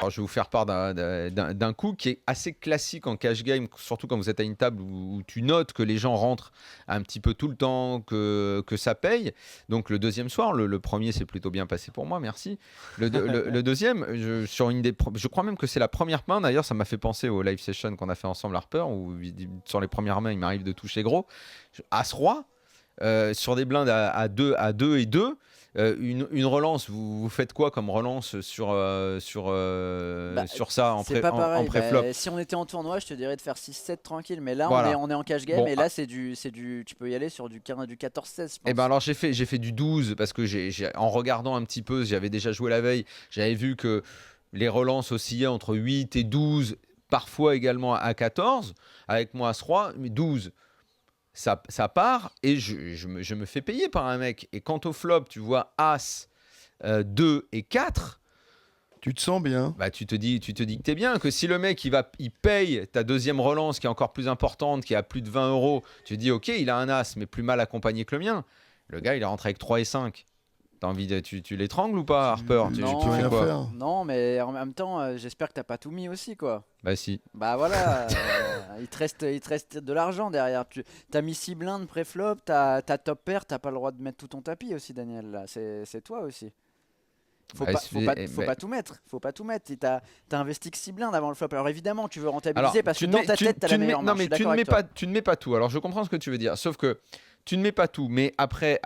Alors, je vais vous faire part d'un coup qui est assez classique en cash game, surtout quand vous êtes à une table où tu notes que les gens rentrent un petit peu tout le temps, que ça paye. Donc le deuxième soir, le premier s'est plutôt bien passé pour moi, merci. Le deuxième, je crois même que c'est la première main. D'ailleurs, ça m'a fait penser au live session qu'on a fait ensemble Harper, où sur les premières mains, il m'arrive de toucher gros. As-Roi, sur des blindes à 2 et 2. Une relance, vous faites quoi comme relance sur ça C'est pas pareil. pré-flop? Si on était en tournoi, je te dirais de faire 6-7 tranquille. Mais là, Voilà. on est en cash game. Bon, et là, tu peux y aller sur du 14-16. Et ben alors j'ai fait du 12 parce que en regardant un petit peu, j'avais déjà joué la veille, j'avais vu que les relances oscillaient entre 8 et 12, parfois également à 14, avec moi As-Roi, mais 12. Ça part et je me fais payer par un mec. Et quant au flop, tu vois As, 2 et 4, Tu te sens bien. bah, tu te dis que t'es bien, que si le mec il paye ta deuxième relance qui est encore plus importante, qui est à plus de 20 euros, tu te dis ok, il a un As, mais plus mal accompagné que le mien. Le gars, il est rentré avec 3 et 5. T'as envie tu l'étrangles ou pas, Harper? Tu Non, fais rien quoi? faire. non, mais en même temps, j'espère que t'as pas tout mis aussi, quoi. Bah si. Bah voilà, il te reste de l'argent derrière. T'as mis 6 blindes pré-flop, t'as top pair, t'as pas le droit de mettre tout ton tapis aussi, Daniel. Là, c'est toi aussi. Faut Bah, pas tout mettre. Faut pas tout mettre. T'as investi que 6 blindes avant le flop. Alors évidemment, tu veux Alors, rentabiliser parce que dans ta tête, t'as la meilleure non, marge. mais Je suis d'accord avec toi. tu ne mets pas tout. Alors, je comprends ce que tu veux dire. Sauf que tu ne mets pas tout. Mais après,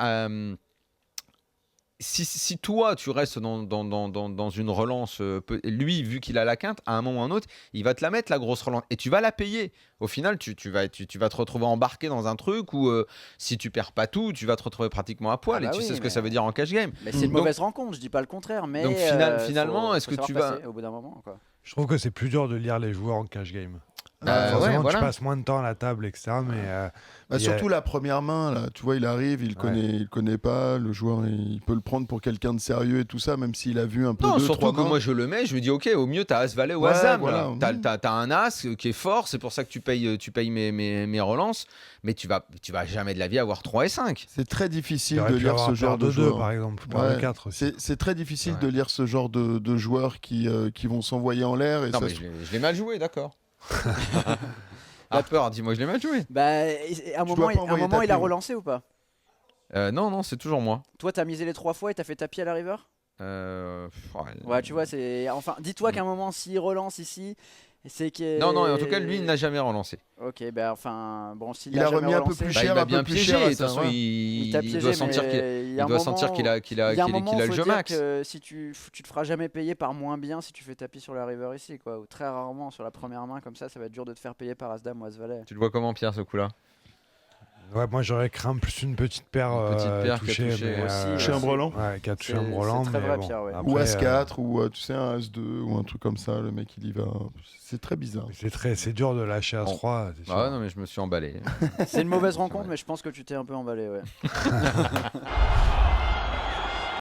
si toi, tu restes dans une relance, lui, vu qu'il a la quinte, à un moment ou à un autre, il va te la mettre, la grosse relance. Et tu vas la payer. Au final, tu vas te retrouver embarqué dans un truc où, si tu perds pas tout, tu vas te retrouver pratiquement à poil. Ah bah et tu oui, sais ce que mais- ça veut dire en cash game. Mais c'est une Donc- mauvaise rencontre, je dis pas le contraire. Mais Donc, finalement, est-ce faut que tu savoir vas... passer au bout d'un moment, quoi. Je trouve que c'est plus dur de lire les joueurs en cash game. Ouais, Forcément, voilà. tu passes moins de temps à la table, etc. Mais Bah, il y a- surtout la première main, là, tu vois, il arrive, il connaît pas, le joueur, il peut le prendre pour quelqu'un de sérieux et tout ça, même s'il a vu un peu Non, deux, surtout trois que mains. moi je le mets, je me dis ok, au mieux t'as As-Valet ou Ouais, As-Dame. voilà. T'as un As qui est fort, c'est pour ça que tu payes mes relances, mais tu vas jamais de la vie avoir 3 et 5. C'est très il difficile aurait de pu lire avoir ce genre paire de de 2, joueur. par exemple, paire de Ouais, 4 aussi. c'est très difficile Ouais. de lire ce genre de joueurs qui vont s'envoyer en l'air. Et Non, ça mais se- je l'ai mal joué, d'accord. Harper, dis-moi, je l'ai mal joué. Bah, à un Tu moment, dois pas envoyer il a tapis, ouais. relancé ou pas? Non, c'est toujours moi. Toi, t'as misé les 3 fois et t'as fait tapis à la river? Ouais, tu vois, c'est. Enfin, dis-toi qu'à un moment, s'il relance ici, c'est que. Non, en tout cas, lui, il n'a jamais relancé. Ok, bah enfin, bon, s'il Il a a jamais remis un peu relancé, plus Bah, cher, il va un peu bien plus piéger, cher, de toute ça, façon, ouais. il t'a il piégé, doit sentir mais qu'il il y a un doit sentir qu'il a il y a un moment, le faut jeu dire max. que si tu te feras jamais payer par moins bien si tu fais tapis sur la river ici, quoi. Ou très rarement sur la première main comme ça va être dur de te faire payer par As-Dame ou As-Valet. Tu le vois comment, Pierre, ce coup-là? Ouais, moi j'aurais craint plus une petite paire, Une petite paire qui a touchée, touché, mais, aussi, Touché un brelan. Ouais, qui a touché un C'est brelan. très mais vrai, bon, Pierre, ouais. après, Ou As-4, ou tu sais, un As-2, ou un truc comme ça, le mec il y va. C'est très bizarre. c'est dur de lâcher As-3. c'est sûr. Ah ouais, non, mais je me suis emballé. C'est une mauvaise rencontre, mais je pense que tu t'es un peu emballé, ouais.